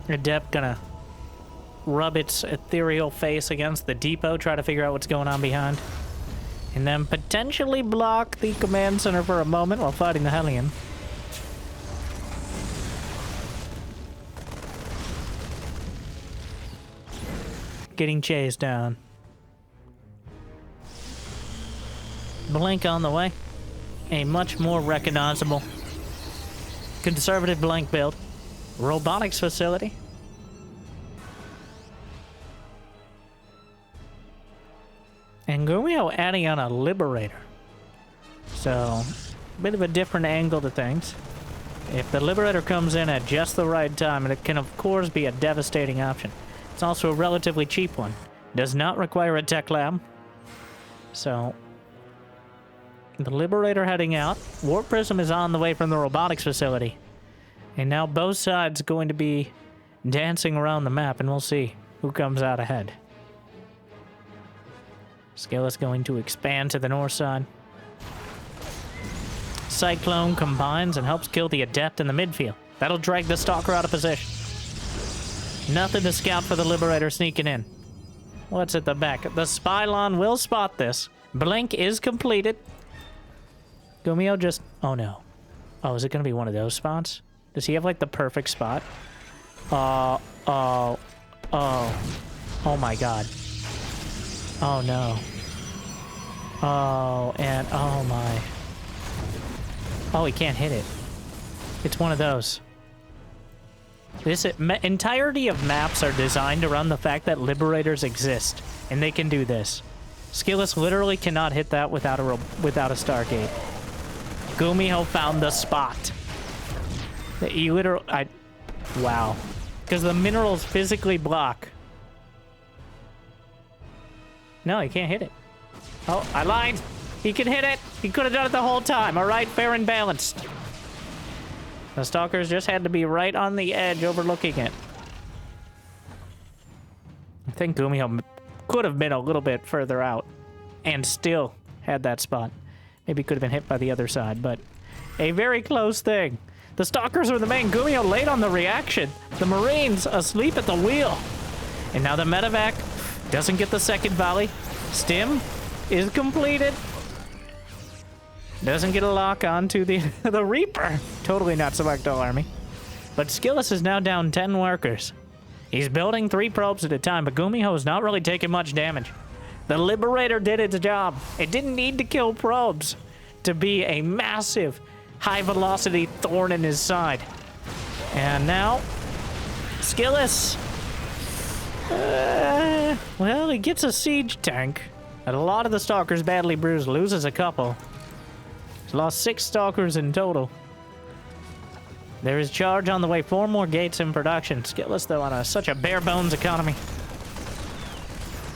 Adept gonna rub its ethereal face against the depot, try to figure out what's going on behind. And then potentially block the command center for a moment while fighting the Hellion. Getting chased down. Blink on the way. A much more recognizable conservative blank build. Robotics facility. And GuMiho adding on a Liberator. So, a bit of a different angle to things. If the Liberator comes in at just the right time, it can of course be a devastating option. It's also a relatively cheap one. Does not require a tech lab. So, the Liberator heading out. Warp Prism is on the way from the robotics facility. And now both sides going to be dancing around the map, and we'll see who comes out ahead. Skillous going to expand to the north side. Cyclone combines and helps kill the Adept in the midfield. That'll drag the Stalker out of position. Nothing to scout for the Liberator sneaking in. What's at the back? The Spylon will spot this. Blink is completed. GuMiho just... oh no. Oh, is it going to be one of those spots? Does he have, like, the perfect spot? Oh my god. Oh, no. Oh, and... oh, my. Oh, he can't hit it. It's one of those. This entirety of maps are designed around the fact that Liberators exist, and they can do this. Skillous literally cannot hit that without a Stargate. GuMiho found the spot. He literally... wow. Because the minerals physically block No, he can't hit it. Oh, I lied. He can hit it. He could have done it the whole time. All right, fair and balanced. The Stalkers just had to be right on the edge overlooking it. I think GuMiho could have been a little bit further out and still had that spot. Maybe could have been hit by the other side, but a very close thing. The Stalkers are the main. GuMiho late on the reaction. The Marines asleep at the wheel. And now the medevac doesn't get the second volley. Stim is completed. Doesn't get a lock onto the Reaper. Totally not select all army. But Skillous is now down 10 workers. He's building 3 probes at a time, but GuMiho is not really taking much damage. The Liberator did its job. It didn't need to kill probes to be a massive, high-velocity thorn in his side. And now, Skillous. Well, he gets a siege tank. And a lot of the Stalkers badly bruised, loses a couple. He's lost 6 Stalkers in total. There is charge on the way, 4 more gates in production. Skillous, though, on such a bare-bones economy.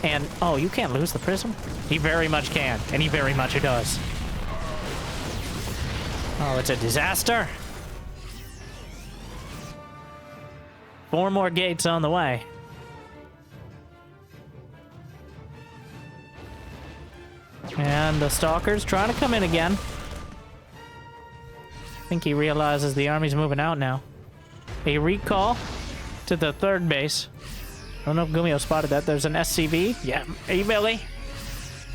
And, oh, you can't lose the Prism? He very much can, and he very much does. Oh, it's a disaster. 4 more gates on the way. And the Stalkers trying to come in again. I think he realizes the army's moving out now. A recall to the 3rd base. I don't know if GuMiho spotted that. There's an SCV. Yeah. Hey, Billy.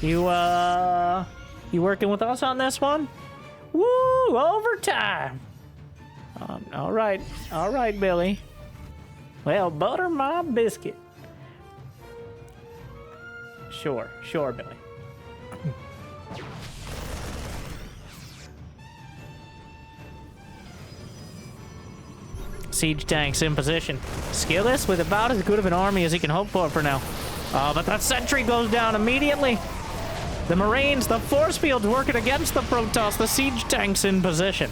You working with us on this one? Woo! Overtime! All right. All right, Billy. Well, butter my biscuit. Sure. Sure, Billy. Siege tanks in position. Skillous with about as good of an army as he can hope for now. Oh, but that sentry goes down immediately. The Marines, the force field's working against the Protoss. The siege tanks in position.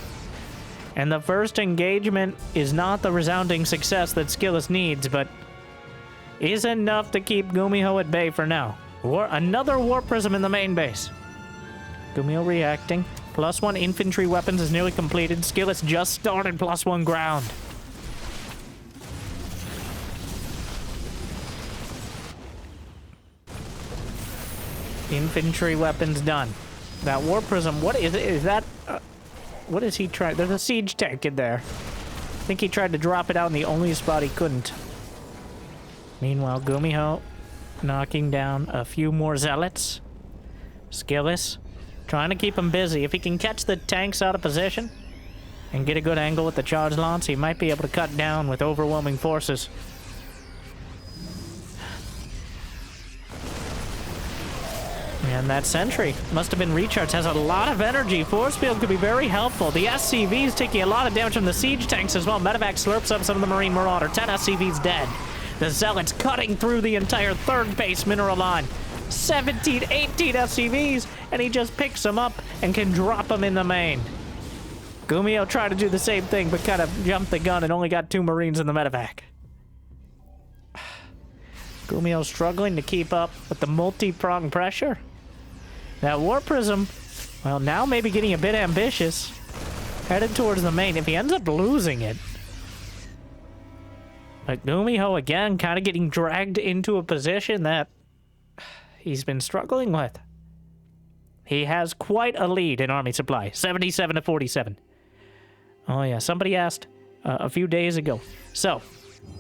And the first engagement is not the resounding success that Skillous needs, but is enough to keep GuMiho at bay for now. Another Warp Prism in the main base. GuMiho reacting. +1 infantry weapons is nearly completed. Skillous just started +1 ground. Infantry weapons done. That Warp Prism, what is it? Is that... what is he trying... There's a siege tank in there. I think he tried to drop it out in the only spot he couldn't. Meanwhile, GuMiho knocking down a few more zealots. Skillous trying to keep him busy. If he can catch the tanks out of position and get a good angle with the charge lance, he might be able to cut down with overwhelming forces. And that sentry must have been recharged. Has a lot of energy. Force field could be very helpful. The SCV's taking a lot of damage from the siege tanks as well. Medevac slurps up some of the Marine Marauder. 10 SCVs dead. The Zealots cutting through the entire 3rd base mineral line. 17, 18 SCVs, and he just picks them up and can drop them in the main. GuMiho tried to do the same thing, but kind of jumped the gun and only got 2 Marines in the medevac. GuMiho struggling to keep up with the multi-pronged pressure. That Warp Prism, well, now maybe getting a bit ambitious. Headed towards the main. If he ends up losing it. But GuMiho, again, kind of getting dragged into a position that he's been struggling with. He has quite a lead in army supply. 77 to 47. Oh, yeah. Somebody asked a few days ago. So,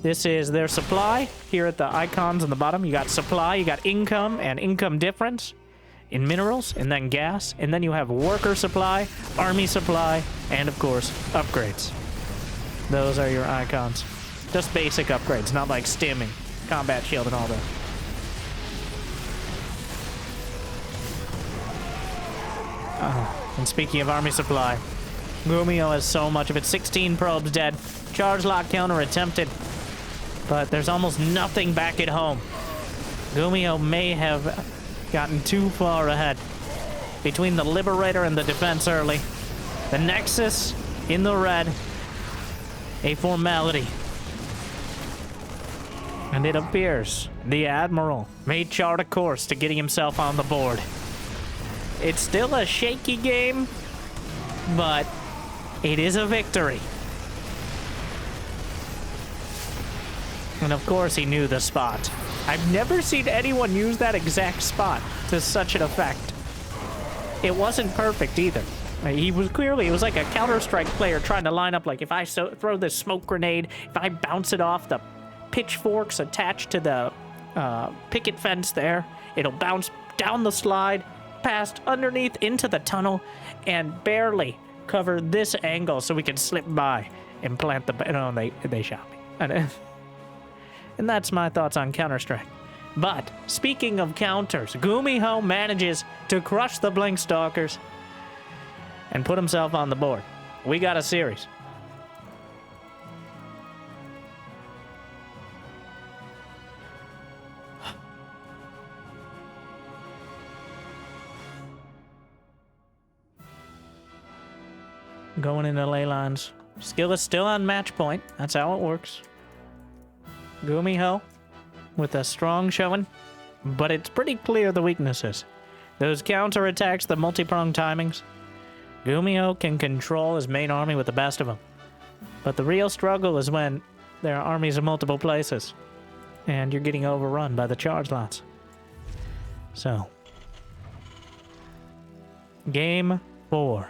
this is their supply. Here at the icons on the bottom, you got supply, you got income, and income difference in minerals, and then gas, and then you have worker supply, army supply, and of course, upgrades. Those are your icons. Just basic upgrades, not like stim and combat shield and all that. And speaking of army supply, GuMiho has so much of it. 16 probes dead. Charge lock counter attempted. But there's almost nothing back at home. GuMiho may have gotten too far ahead. Between the Liberator and the defense early. The Nexus in the red. A formality. And it appears the Admiral may chart a course to getting himself on the board. It's still a shaky game, but it is a victory. And of course he knew the spot. I've never seen anyone use that exact spot to such an effect. It wasn't perfect either. He was clearly, it was like a Counter-Strike player trying to line up, like, if I throw this smoke grenade, if I bounce it off the pitchforks attached to the picket fence there, it'll bounce down the slide, past underneath into the tunnel, and barely cover this angle so we can slip by and plant the... No, they shot me. And that's my thoughts on Counter-Strike. But, speaking of counters, GuMiho manages to crush the Blink Stalkers and put himself on the board. We got a series. Going into ley lines. Skillous still on match point. That's how it works. GuMiho with a strong showing, but it's pretty clear the weaknesses. Those counterattacks, the multi-pronged timings. GuMiho can control his main army with the best of them. But the real struggle is when there are armies in multiple places and you're getting overrun by the charge lots. So, game 4.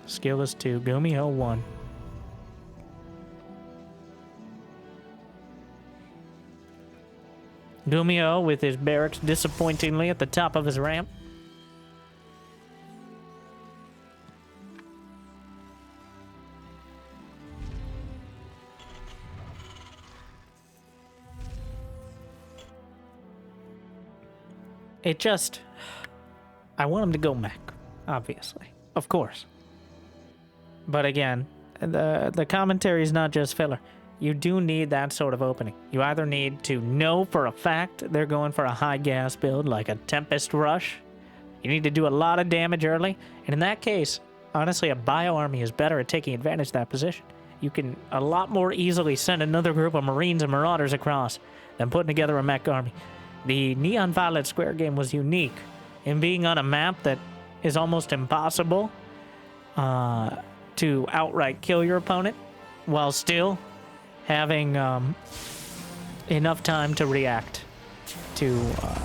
Skillous 2, GuMiho 1. GuMiho with his barracks disappointingly at the top of his ramp. It just... I want him to go Mech, obviously. Of course. But again, the commentary is not just filler. You do need that sort of opening. You either need to know for a fact they're going for a high gas build, like a Tempest rush. You need to do a lot of damage early. And in that case, honestly, a bio army is better at taking advantage of that position. You can a lot more easily send another group of Marines and Marauders across than putting together a Mech army. The Neon Violet Square game was unique in being on a map that is almost impossible to outright kill your opponent while still having enough time to react to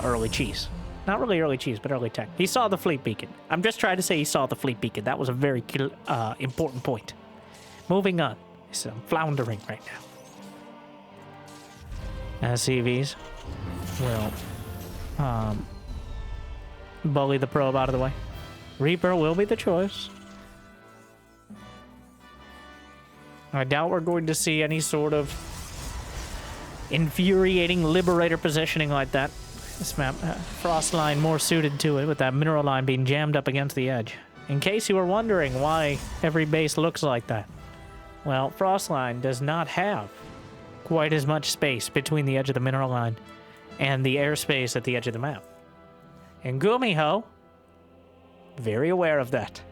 early cheese. Not really early cheese, but early tech. He saw the fleet beacon. I'm just trying to say he saw the fleet beacon. That was a very important point. Moving on. So I'm floundering right now. SCVs will bully the probe out of the way. Reaper will be the choice. I doubt we're going to see any sort of infuriating Liberator positioning like that. This map, Frost line more suited to it, with that mineral line being jammed up against the edge. In case you were wondering why every base looks like that. Well, Frost line does not have quite as much space between the edge of the mineral line and the airspace at the edge of the map. And GuMiho, very aware of that.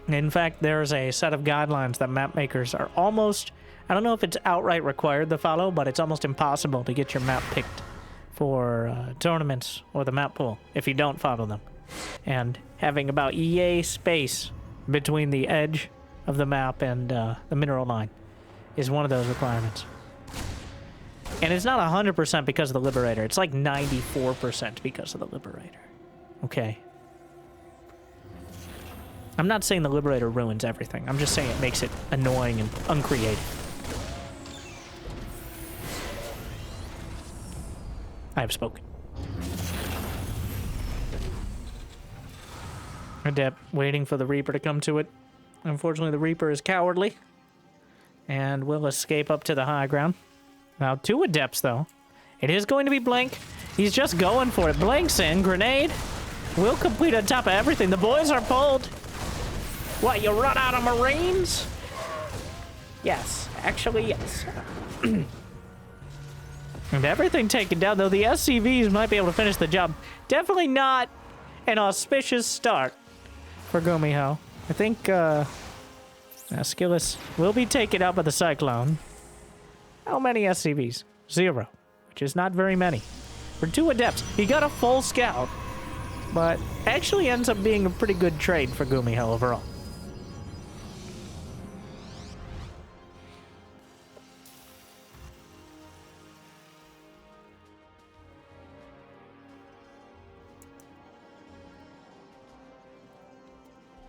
In fact, there's a set of guidelines that map makers are almost, I don't know if it's outright required to follow, but it's almost impossible to get your map picked for tournaments or the map pool if you don't follow them. And having about EA space between the edge of the map and the mineral line is one of those requirements. And it's not 100% because of the Liberator. It's like 94% because of the Liberator. Okay? I'm not saying the Liberator ruins everything. I'm just saying it makes it annoying and uncreative. I have spoken. Adept waiting for the Reaper to come to it. Unfortunately, the Reaper is cowardly and will escape up to the high ground. Now, 2 Adepts, though. It is going to be Blink. He's just going for it. Blink's in. Grenade will complete on top of everything. The boys are pulled. What, you run out of Marines? Yes. Actually, yes. And everything taken down, though the SCVs might be able to finish the job. Definitely not an auspicious start for GuMiho. I think Skillous will be taken out by the Cyclone. How many SCVs? 0, which is not very many. For 2 adepts, he got a full scout, but actually ends up being a pretty good trade for GuMiho overall.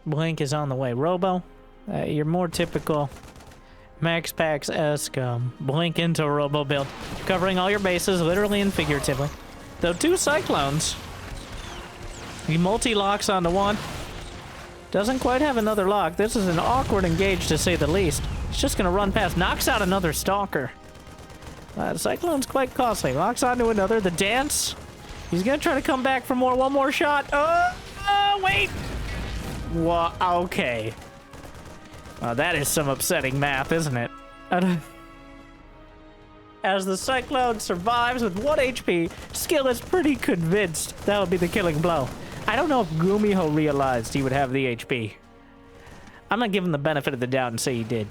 Blink is on the way. Robo, your more typical Max Pax-esque Blink into Robo build, covering all your bases, literally and figuratively. Though 2 Cyclones, he multi-locks onto 1. Doesn't quite have another lock. This is an awkward engage, to say the least. He's just going to run past. Knocks out another Stalker. The Cyclone's quite costly. Locks onto another. The dance. He's going to try to come back for more. One more shot. Oh, wait. Well, okay. That is some upsetting math, isn't it? As the Cyclone survives with 1 HP, Skill is pretty convinced that would be the killing blow. I don't know if GuMiho realized he would have the HP. I'm gonna give him the benefit of the doubt and say he did.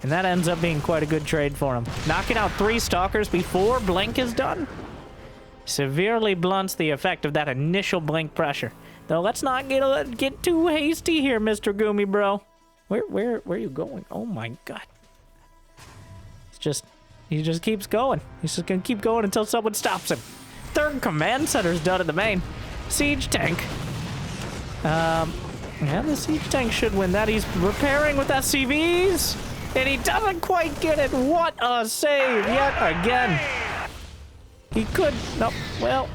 And that ends up being quite a good trade for him. Knocking out 3 Stalkers before Blink is done severely blunts the effect of that initial Blink pressure. Though let's not get too hasty here, Mr. Gumi, bro. Where are you going? Oh my god. He just keeps going. He's just gonna keep going until someone stops him. 3rd command center's done in the main. Siege tank. Yeah, the siege tank should win that. He's repairing with SCVs, and he doesn't quite get it. What a save yet again. He could. No. Well.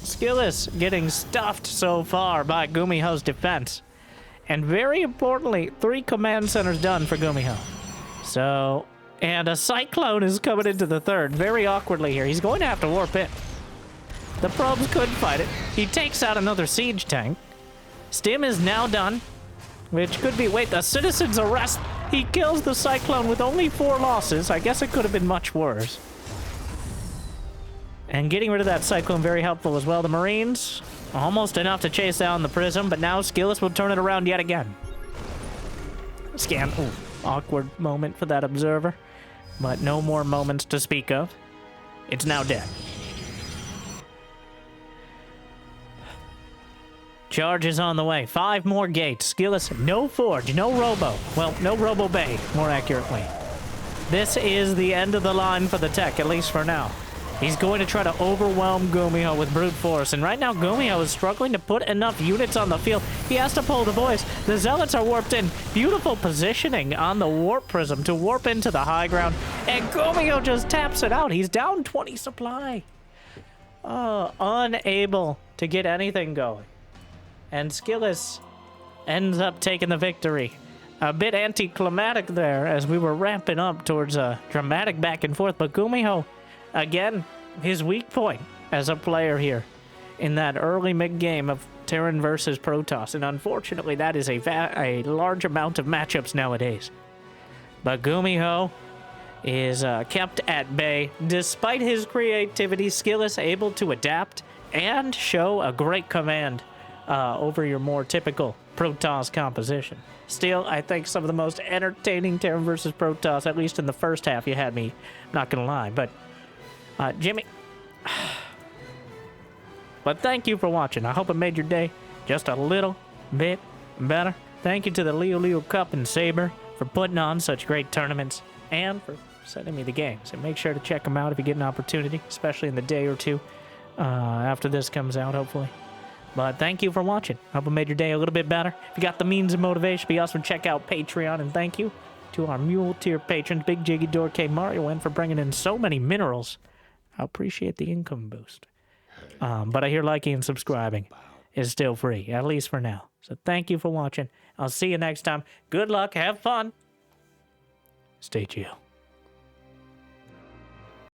Skillous getting stuffed so far by GuMiho's defense. And very importantly, 3 command centers done for GuMiho. So, and a Cyclone is coming into the 3rd. Very awkwardly here. He's going to have to warp in. The probes could fight it. He takes out another siege tank. Stim is now done. Which could be, wait, the citizen's arrest. He kills the Cyclone with only 4 losses. I guess it could have been much worse. And getting rid of that Cyclone, very helpful as well. The Marines, almost enough to chase down the Prism, but now Skillous will turn it around yet again. Scan. Ooh, awkward moment for that observer. But no more moments to speak of. It's now dead. Charge is on the way. 5 more gates. Skillous, no Forge, no Robo. Well, no Robo Bay, more accurately. This is the end of the line for the tech, at least for now. He's going to try to overwhelm GuMiho with brute force, and right now GuMiho is struggling to put enough units on the field. He has to pull the boys. The Zealots are warped in. Beautiful positioning on the Warp Prism to warp into the high ground, and GuMiho just taps it out. He's down 20 supply. Unable to get anything going. And Skillous ends up taking the victory. A bit anticlimactic there as we were ramping up towards a dramatic back and forth, but GuMiho, again, his weak point as a player here in that early mid-game of Terran versus Protoss. And unfortunately, that is a large amount of matchups nowadays. But GuMiho is kept at bay. Despite his creativity, Skillous able to adapt and show a great command over your more typical Protoss composition. Still, I think some of the most entertaining Terran versus Protoss, at least in the first half, you had me, not gonna lie. But Jimmy, but thank you for watching. I hope it made your day just a little bit better. Thank you to the Leo Cup and Saber for putting on such great tournaments and for sending me the games. And make sure to check them out if you get an opportunity, especially in the day or two after this comes out, hopefully. But thank you for watching. Hope it made your day a little bit better. If you got the means and motivation, be awesome. Check out Patreon. And thank you to our Mule tier patrons, Big Jiggy, Dork, Mario, and for bringing in so many minerals. I appreciate the income boost. But I hear liking and subscribing is still free, at least for now. So thank you for watching. I'll see you next time. Good luck. Have fun. Stay chill.